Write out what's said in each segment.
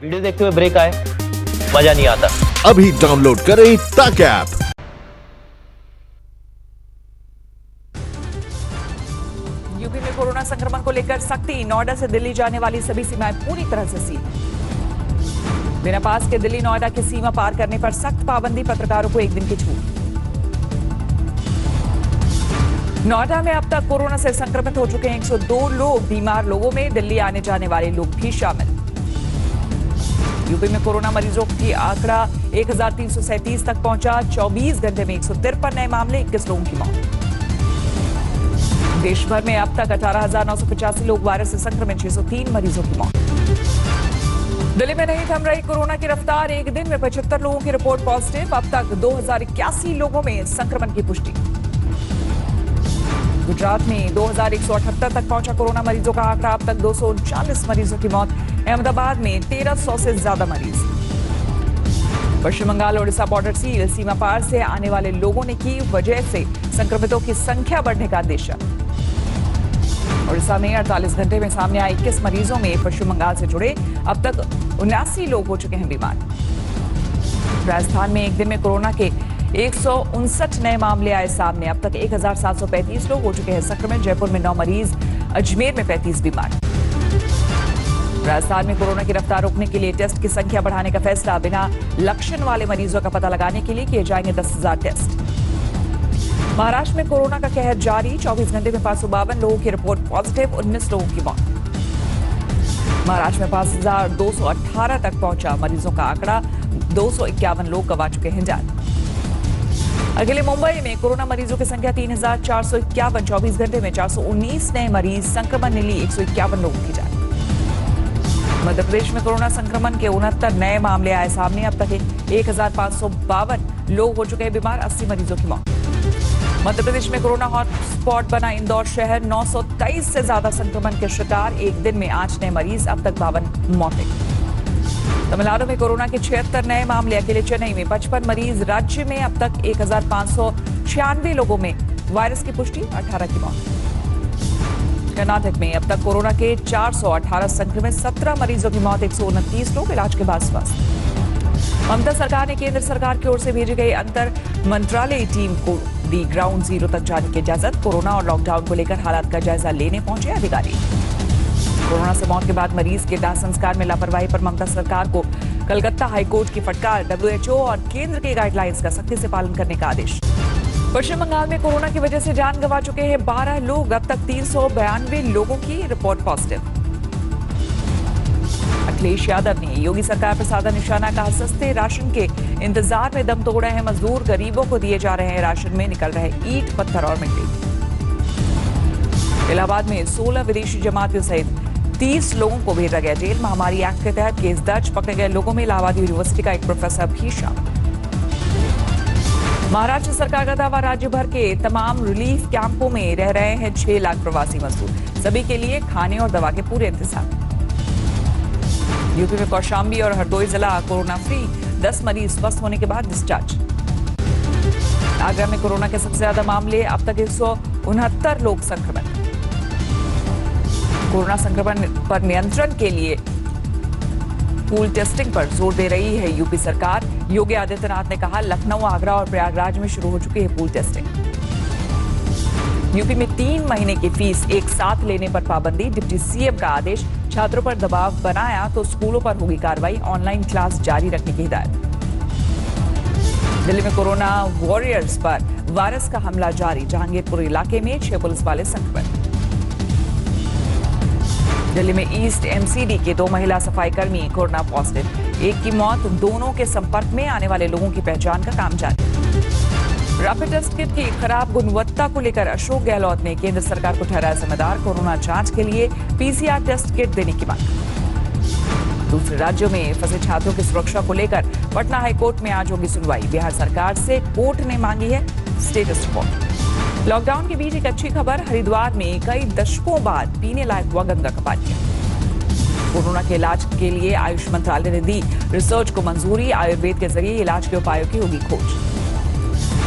Video देखते हुए break आए, मजा नहीं आता। अभी डाउनलोड करें तक ऐप। यूपी में कोरोना संक्रमण को लेकर सख्ती, नोएडा से दिल्ली जाने वाली सभी सीमाएं पूरी तरह से सील। बिना पास के दिल्ली नोएडा की सीमा पार करने पर सख्त पाबंदी, पत्रकारों को 1 दिन की छूट। नोएडा में अब तक कोरोना से संक्रमित हो चुके हैं 102 लोग, बीमार लोगों में दिल्ली आने जाने वाले लोग भी शामिल। यूपी में कोरोना मरीजों की आंकड़ा 1337 तक पहुंचा, 24 घंटे में 153 नए मामले, 21 लोगों की मौत। देश भर में अब तक 18,985 लोग वायरस से संक्रमित, 603 मरीजों की मौत। दिल्ली में नहीं थम रही कोरोना की रफ्तार, एक दिन में 75 लोगों की रिपोर्ट पॉजिटिव, अब तक 2081 लोगों में संक्रमण की पुष्टि। गुजरात में 2178 तक पहुंचा कोरोना मरीजों का आंकड़ा, अब तक 239 मरीजों की मौत। अहमदाबाद में 1300 से ज्यादा मरीज। पश्चिम बंगाल ओडिशा बॉर्डर सील, सीमा पार से आने वाले लोगों ने की वजह से संक्रमितों की संख्या बढ़ने का अंदेशा। ओडिशा में 48 घंटे में सामने आए 21 मरीजों में पश्चिम बंगाल से जुड़े अब तक 79 लोग हो चुके हैं बीमार। राजस्थान में एक दिन में कोरोना के 159 नए मामले आए सामने, अब तक 1735 लोग हो चुके हैं संक्रमित। जयपुर में 9 मरीज, अजमेर में 35 बीमार। राजस्थान में कोरोना की रफ्तार रोकने के लिए टेस्ट की संख्या बढ़ाने का फैसला, बिना लक्षण वाले मरीजों का पता लगाने के लिए किए जाएंगे 10,000 टेस्ट। महाराष्ट्र में कोरोना का कहर जारी, 24 घंटे में 552 लोगों की रिपोर्ट पॉजिटिव, 19 लोगों की मौत। महाराष्ट्र में 5,218 तक पहुंचा मरीजों का आंकड़ा, 251 लोग गंवा चुके हैं जान। अकेले मुंबई में कोरोना मरीजों की संख्या 3,451, 24 घंटे में 419 नए मरीज, संक्रमण ने ली 151 लोगों की जान। मध्य प्रदेश में कोरोना संक्रमण के 69 नए मामले आए सामने, अब तक 1,552 लोग हो चुके हैं बीमार, 80 मरीजों की मौत। मध्य प्रदेश में कोरोना हॉटस्पॉट बना इंदौर शहर, 923 से ज्यादा संक्रमण के शिकार, एक दिन में 8 नए मरीज, अब तक 52 मौतें। तमिलनाडु में कोरोना के 76 नए मामले, अकेले चेन्नई में 55 मरीज, राज्य में अब तक 1,596 लोगों में वायरस की पुष्टि, 18 की मौत। कर्नाटक में अब तक कोरोना के 418 संक्रमित, 17 मरीजों की मौत, 129 लोग इलाज के बाद स्वस्थ। ममता सरकार ने केंद्र सरकार की ओर से भेजी गई अंतर मंत्रालयी टीम को दी ग्राउंड जीरो तक जाने की इजाजत, कोरोना और लॉकडाउन को लेकर हालात का जायजा लेने पहुंचे अधिकारी। कोरोना से मौत के बाद मरीज के दाह संस्कार में लापरवाही पर ममता सरकार को कलकत्ता हाईकोर्ट की फटकार, WHO और केंद्र के गाइडलाइंस का सख्ती से पालन करने का आदेश। पश्चिम बंगाल में कोरोना की वजह से जान गंवा चुके हैं 12 लोग, अब तक 392 लोगों की रिपोर्ट पॉजिटिव। अखिलेश यादव ने योगी सरकार पर साधा निशाना, कहा सस्ते राशन के इंतजार में दम तोड़ रहे हैं मजदूर, गरीबों को दिए जा रहे हैं राशन में निकल रहे ईंट पत्थर और मिट्टी। इलाहाबाद में 16 विदेशी जमातियों सहित 30 लोगों को भेजा गया जेल, महामारी एक्ट के तहत केस दर्ज, पकड़े गए लोगों में इलाहाबाद यूनिवर्सिटी का एक प्रोफेसर भी शामिल। महाराष्ट्र सरकार का दावा, राज्य भर के तमाम रिलीफ कैंपों में रह रहे हैं 6 लाख प्रवासी मजदूर, सभी के लिए खाने और दवा के पूरे इंतजाम। यूपी में कौशाम्बी और हरदोई जिला कोरोना फ्री, 10 मरीज स्वस्थ होने के बाद डिस्चार्ज। आगरा में कोरोना के सबसे ज्यादा मामले, अब तक 169 लोग संक्रमित। कोरोना संक्रमण पर नियंत्रण के लिए पूल टेस्टिंग पर जोर दे रही है यूपी सरकार। योगी आदित्यनाथ ने कहा, लखनऊ, आगरा और प्रयागराज में शुरू हो चुकी है पूल टेस्टिंग। यूपी में 3 महीने की फीस एक साथ लेने पर पाबंदी, डिप्टी सीएम का आदेश, छात्रों पर दबाव बनाया तो स्कूलों पर होगी कार्रवाई, ऑनलाइन क्लास जारी रखने की हिदायत। दिल्ली में कोरोना वॉरियर्स पर वायरस का हमला जारी, जहांगीरपुर इलाके में 6 पुलिस वाले संक्रमित। दिल्ली में ईस्ट एमसीडी के 2 महिला सफाई कर्मी कोरोना पॉजिटिव, एक की मौत, दोनों के संपर्क में आने वाले लोगों की पहचान का काम जारी। रैपिड टेस्ट किट की खराब गुणवत्ता को लेकर अशोक गहलोत ने केंद्र सरकार को ठहराया जिम्मेदार, कोरोना जांच के लिए PCR टेस्ट किट देने की मांग। दूसरे राज्यों में फंसे छात्रों की सुरक्षा को लेकर पटना हाईकोर्ट में आज होगी सुनवाई, बिहार सरकार से कोर्ट ने मांगी है स्टेटस रिपोर्ट। लॉकडाउन के बीच एक अच्छी खबर, हरिद्वार में कई दशकों बाद पीने लायक हुआ गंगा का पानी। कोरोना के इलाज के लिए आयुष मंत्रालय ने दी रिसर्च को मंजूरी, आयुर्वेद के जरिए इलाज के उपायों की होगी खोज।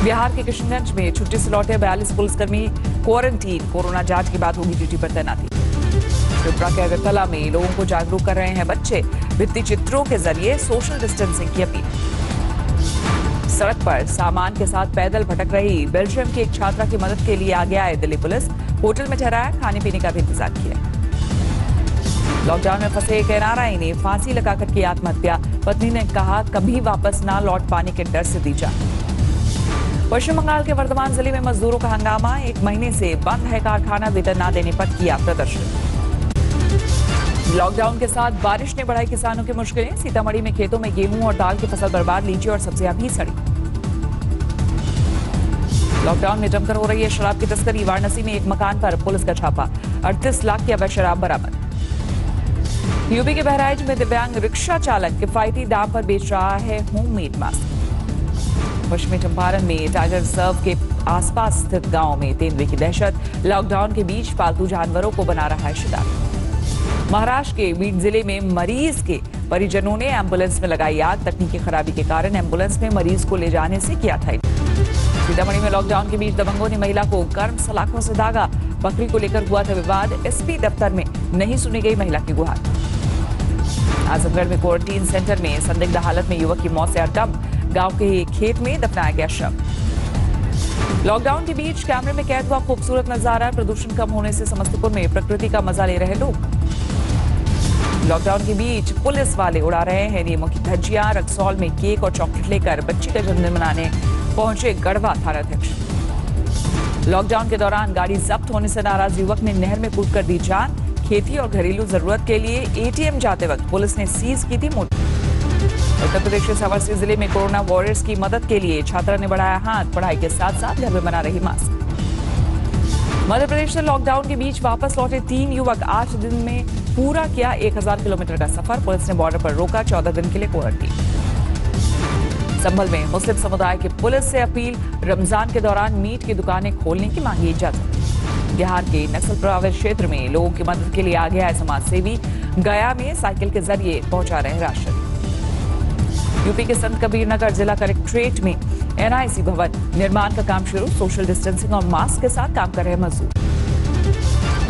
बिहार के किशनगंज में छुट्टी से लौटे 42 पुलिसकर्मी क्वारंटीन, कोरोना जांच के बाद होगी ड्यूटी पर तैनाती। त्रिपुरा के अगरतला में लोगों को जागरूक कर रहे हैं बच्चे, भित्ति चित्रों के जरिए सोशल डिस्टेंसिंग की अपील। सड़क पर सामान के साथ पैदल भटक रही बेल्जियम की एक छात्रा की मदद के लिए आगे आए दिल्ली पुलिस, होटल में ठहराया, खाने पीने का भी इंतजाम किया। लॉकडाउन में फंसे एक एनआरआई ने फांसी लगाकर की आत्महत्या, पत्नी ने कहा कभी वापस ना लौट पाने के डर से दी जान। पश्चिम बंगाल के वर्धमान जिले में मजदूरों का हंगामा, 1 महीने से बंद है कारखाना, वेतन न देने पर किया प्रदर्शन। लॉकडाउन के साथ बारिश ने बढ़ाई किसानों की मुश्किलें, सीतामढ़ी में खेतों में गेहूं और दाल की फसल बर्बाद, लीची और सब्जियां भी सड़ी। लॉकडाउन में जमकर हो रही है शराब की तस्करी, वाराणसी में एक मकान पर पुलिस का छापा, 38 लाख की अवैध शराब बरामद। यूपी के बहराइच में दिव्यांग रिक्शा चालक किफायती दाम पर बेच रहा है होममेड मास्क। पश्चिमी चंपारण में टाइगर रिजर्व के आसपास स्थित गांव में तेंदुए की दहशत, लॉकडाउन के बीच पालतू जानवरों को बना रहा है शिकार। महाराष्ट्र के बीड जिले में मरीज के परिजनों ने एम्बुलेंस में लगाई आग, तकनीकी खराबी के कारण एम्बुलेंस में मरीज को ले जाने से किया था। सीतामढ़ी में लॉकडाउन के बीच दबंगों ने महिला को गर्म सलाखों से दागा, बकरी को लेकर हुआ था विवाद, एसपी दफ्तर में नहीं सुनी गई महिला की गुहार। आजमगढ़ में क्वारंटीन सेंटर में संदिग्ध हालत में युवक की मौत से हड़कंप, गांव के खेत में दफनाया गया शव। लॉकडाउन के बीच कैमरे में कैद हुआ खूबसूरत नजारा, प्रदूषण कम होने से समस्तीपुर में प्रकृति का मजा ले रहे लोग। लॉकडाउन के बीच पुलिस वाले उड़ा रहे हैं नियमों की धज्जियां, रक्सौल में केक और चॉकलेट लेकर बच्ची का जन्मदिन मनाने पहुंचे गढ़वा थानाध्यक्ष। लॉकडाउन के दौरान गाड़ी जब्त होने से नाराज युवक ने नहर में कूदकर दी जान, खेती और घरेलू जरूरत के लिए एटीएम जाते वक्त पुलिस ने सीज की थी मोटर। उत्तर प्रदेश के सावरसी जिले में कोरोना वॉरियर्स की मदद के लिए छात्रा ने बढ़ाया हाथ, पढ़ाई के साथ साथ घर में बना रही मास्क। मध्य प्रदेश से लॉकडाउन के बीच वापस लौटे 3 युवक 8 दिन में पूरा किया 1000 किलोमीटर का सफर, पुलिस ने बॉर्डर पर रोका, 14 दिन के लिए क्वारंटीन। संभल में मुस्लिम समुदाय की पुलिस से अपील, रमजान के दौरान मीट की दुकानें खोलने की मांगी इजाजत। बिहार के नक्सल प्रभावित क्षेत्र में लोगों की मदद के लिए आगे आए समाज सेवी, गया में साइकिल के जरिए पहुंचा रहे राशन। यूपी के संत कबीर नगर जिला कलेक्ट्रेट में एनआईसी भवन निर्माण का काम शुरू, सोशल डिस्टेंसिंग और मास्क के साथ काम कर रहे मजदूर।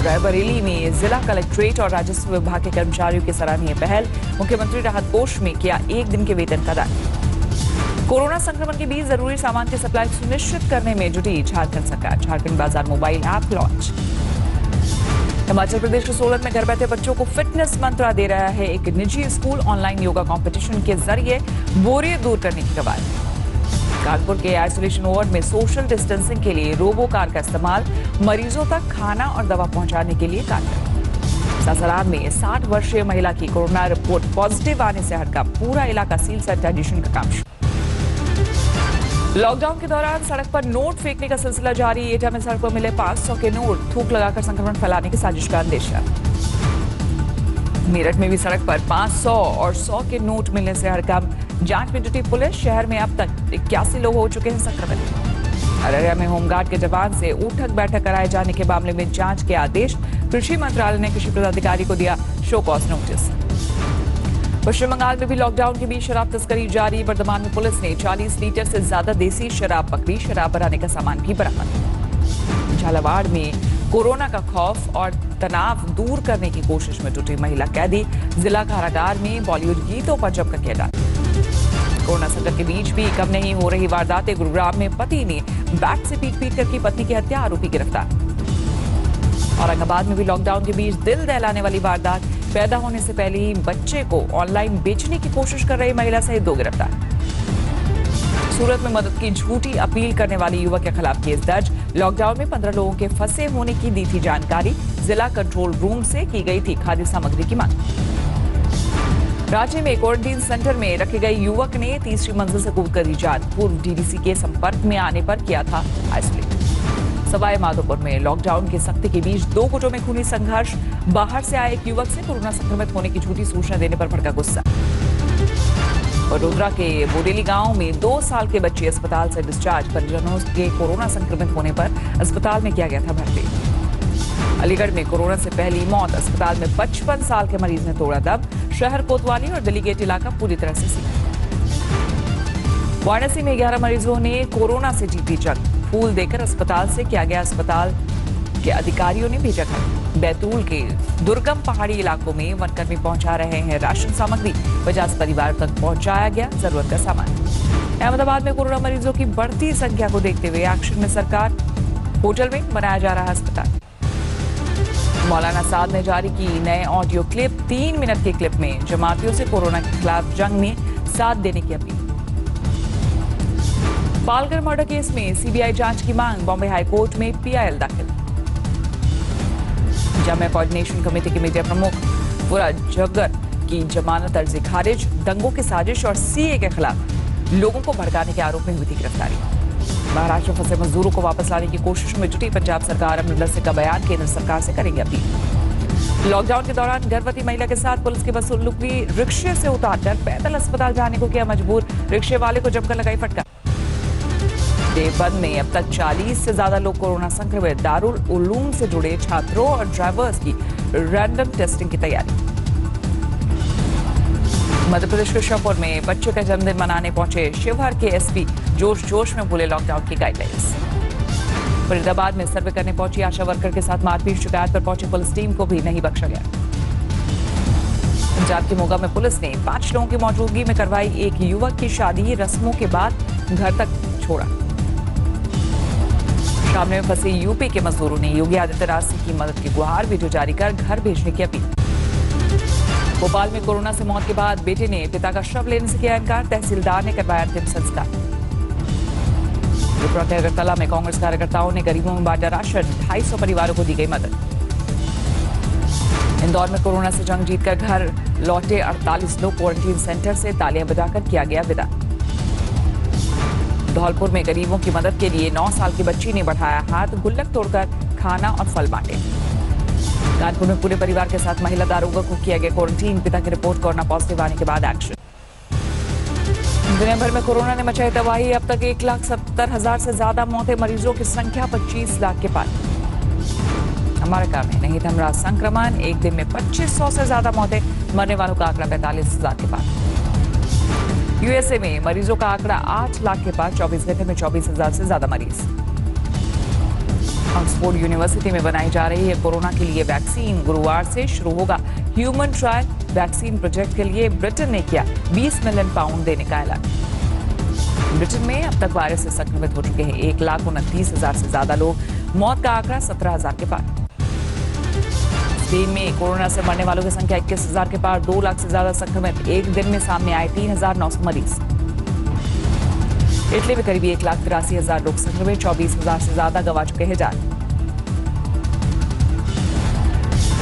रायबरेली में जिला कलेक्ट्रेट और राजस्व विभाग के कर्मचारियों की सराहनीय पहल, मुख्यमंत्री राहत कोष में किया 1 दिन के वेतन का दान। कोरोना संक्रमण के बीच जरूरी सामान की सप्लाई सुनिश्चित करने में जुटी झारखंड सरकार, झारखंड बाजार mobile app launch. Himachal Pradesh के सोलन में घर बैठे बच्चों को फिटनेस मंत्र दे रहा है एक निजी स्कूल, ऑनलाइन योगा कंपटीशन के जरिए बोरियत दूर करने की कवायद। कानपुर के आइसोलेशन वार्ड में सोशल डिस्टेंसिंग के लिए रोबो कार का इस्तेमाल, मरीजों तक खाना और दवा पहुंचाने के लिए कारगर। सासाराम में 60 वर्षीय महिला की कोरोना रिपोर्ट पॉजिटिव आने से हड़का, पूरा इलाका सील सैनिटाइजेशन का काम शुरू। लॉकडाउन के दौरान सड़क पर नोट फेंकने का सिलसिला जारी, एटा में सड़क पर मिले 500 के नोट, थूक लगाकर संक्रमण फैलाने की साजिश का अंदेश। मेरठ में भी सड़क पर 500 और 100 के नोट मिलने से हड़कंप, जांच में जुटी पुलिस, शहर में अब तक 81 लोग हो चुके हैं संक्रमित। अररिया में होमगार्ड के जवान से उठक बैठक कराए जाने के मामले में जांच के आदेश, कृषि मंत्रालय ने कृषि पदाधिकारी को दिया शो कॉज नोटिस। पश्चिम बंगाल में भी लॉकडाउन के बीच शराब तस्करी जारी, वर्धमान में पुलिस ने 40 लीटर से ज्यादा देसी शराब पकड़ी, शराब बनाने का सामान भी बरामद। झालावाड़ में कोरोना का खौफ और तनाव दूर करने की कोशिश में जुटी महिला कैदी, जिला कारागार में बॉलीवुड गीतों पर जमकर किया डांस। कोरोना संकट के बीच भी कम नहीं हो रही वारदातें, गुरुग्राम में पति ने बैट से पीट कर की पत्नी की हत्या, आरोपी गिरफ्तार। औरंगाबाद में भी लॉकडाउन के बीच दिल दहलाने वाली वारदात, पैदा होने से पहले ही बच्चे को ऑनलाइन बेचने की कोशिश कर रही महिला सहित 2 गिरफ्तार। सूरत में मदद की झूठी अपील करने वाली युवक के खिलाफ केस दर्ज, लॉकडाउन में 15 लोगों के फंसे होने की दी थी जानकारी, जिला कंट्रोल रूम से की गई थी खाद्य सामग्री की मांग। रांची में क्वारंटीन सेंटर में रखे गए युवक ने तीसरी मंजिल से कूदकर दी जान, पूर्व डीडीसी के संपर्क में आने पर किया था आइसोलेट। सवाई माधोपुर में लॉकडाउन की सख्ती के बीच 2 गुटों में खूनी संघर्ष, बाहर से आए एक युवक से कोरोना संक्रमित होने की झूठी सूचना देने पर भड़का गुस्सा। वडोदरा के बोडेली गांव में 2 साल के बच्चे अस्पताल से डिस्चार्ज, परिजनों के कोरोना संक्रमित होने पर अस्पताल में किया गया था भर्ती। अलीगढ़ में कोरोना से पहली मौत, अस्पताल में 55 साल के मरीज ने तोड़ा दम, शहर कोतवाली और दिल्ली गेट इलाका पूरी तरह से सील। वाराणसी में 11 मरीजों ने कोरोना से जीती जंग, फूल देकर अस्पताल से किया गया अस्पताल के अधिकारियों ने भेजा घर। बैतूल के दुर्गम पहाड़ी इलाकों में वनकर्मी पहुंचा रहे हैं राशन सामग्री। 50 परिवार तक पहुंचाया गया जरूरत का सामान। अहमदाबाद में कोरोना मरीजों की बढ़ती संख्या को देखते हुए एक्शन में सरकार। होटल में बनाया जा रहा अस्पताल। मौलाना साद ने जारी की नए ऑडियो क्लिप। 3 मिनट के क्लिप में जमातियों से कोरोना के खिलाफ जंग में साथ देने की अपील। पालघर मर्डर केस में सीबीआई जांच की मांग। बॉम्बे हाई कोर्ट में पीआईएल दाखिल। जामिया कोऑर्डिनेशन कमेटी के मीडिया प्रमुख फुराद जगर की जमानत अर्जी खारिज। दंगों की साजिश और सीए के खिलाफ लोगों को भड़काने के आरोप में हुई थी गिरफ्तारी। महाराष्ट्र में फंसे मजदूरों को वापस लाने की कोशिश में जुटी पंजाब सरकार। अमरिंदर सिंह का बयान। केंद्र सरकार से करेंगे अपील। लॉकडाउन के दौरान गर्भवती महिला के साथ पुलिस की बस लुकवी। रिक्शे से उतारकर पैदल अस्पताल जाने को किया मजबूर। रिक्शे वाले को जमकर लगाई फटकार। देवबंद में अब तक 40 से ज्यादा लोग कोरोना संक्रमित। दारुल उलूम से जुड़े छात्रों और ड्राइवर्स की रैंडम टेस्टिंग की तैयारी। मध्य प्रदेश के श्योपुर में बच्चे का जन्मदिन मनाने पहुंचे शिवहर के एसपी। जोश में बोले लॉकडाउन की गाइडलाइंस। फरीदाबाद में सर्वे करने पहुंची आशा वर्कर के साथ मारपीट। शिकायत पर पहुंची पुलिस टीम को भी नहीं बख्शा गया। पंजाब के मोगा में पुलिस ने 5 लोगों की मौजूदगी में करवाई एक युवक की शादी। रस्मों के बाद घर तक छोड़ा। सामने में फंसे यूपी के मजदूरों ने योगी आदित्यनाथ सिंह की मदद की गुहार। वीडियो जारी कर घर भेजने की अपील। भोपाल में कोरोना से मौत के बाद बेटे ने पिता का शव लेने से किया इनकार। तहसीलदार ने करवाया अंतिम संस्कार। त्रिपुरा के अगरतला में कांग्रेस कार्यकर्ताओं ने गरीबों में बांटा राशन। 250 परिवारों को दी गई मदद। इंदौर में कोरोना से जंग जीतकर घर लौटे 48 लोग। क्वारंटीन सेंटर से तालियां बजाकर किया गया विदा। धौलपुर में गरीबों की मदद के लिए 9 साल की बच्ची ने बढ़ाया हाथ। गुल्लक तोड़कर खाना और फल बांटे। कानपुर में पूरे परिवार के साथ महिला दारोगा को किया गया क्वारंटीन। पिता की रिपोर्ट कोरोना पॉजिटिव आने के बाद एक्शन। दुनिया भर में कोरोना ने मचाई तबाही। अब तक 1,70,000 से ज्यादा मौतें। मरीजों की संख्या 25 लाख के पार। अमेरिका में नहीं थम रहा संक्रमण। एक दिन में 2500 से ज्यादा मौतें। मरने वालों का आंकड़ा 45,000 के पार। यूएसए में मरीजों का आंकड़ा 8 लाख के पार। 24 घंटे में 24,000 से ज्यादा मरीज। ऑक्सफोर्ड यूनिवर्सिटी में बनाई जा रही है कोरोना के लिए वैक्सीन। गुरुवार से शुरू होगा ह्यूमन ट्रायल। वैक्सीन प्रोजेक्ट के लिए ब्रिटेन ने किया 20 मिलियन पाउंड देने का ऐलान। ब्रिटेन में अब तक वायरस से संक्रमित हो चुके हैं 1,29,000 से ज्यादा लोग। मौत का आंकड़ा 17,000 के पार। स्पेन में कोरोना से मरने वालों की संख्या 21,000 के पार। 2 लाख से ज्यादा संक्रमित। एक दिन में सामने आए 3,900 मरीज। इटली में करीब 1,83,000 लोग संक्रमित। 24,000 से ज्यादा गंवा चुके हैं जान।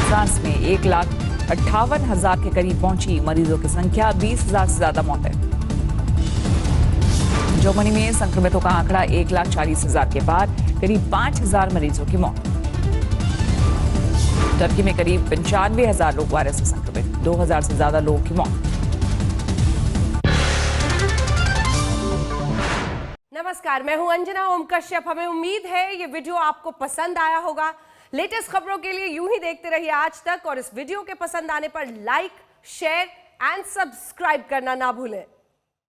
फ्रांस में 1,58,000 के करीब पहुंची मरीजों की संख्या। 20,000 से ज्यादा मौतें। जर्मनी में संक्रमितों का आंकड़ा 1,40,000 के पार। करीब 5,000 मरीजों की मौत। टर्की में करीब 95,000 लोग वायरस से संक्रमित। 2,000 से ज्यादा लोगों की मौत। नमस्कार, मैं हूं अंजना ओम कश्यप। हमें उम्मीद है ये वीडियो आपको पसंद आया होगा। लेटेस्ट खबरों के लिए यूं ही देखते रहिए आज तक और इस वीडियो के पसंद आने पर लाइक, शेयर एंड सब्सक्राइब करना ना भूलें।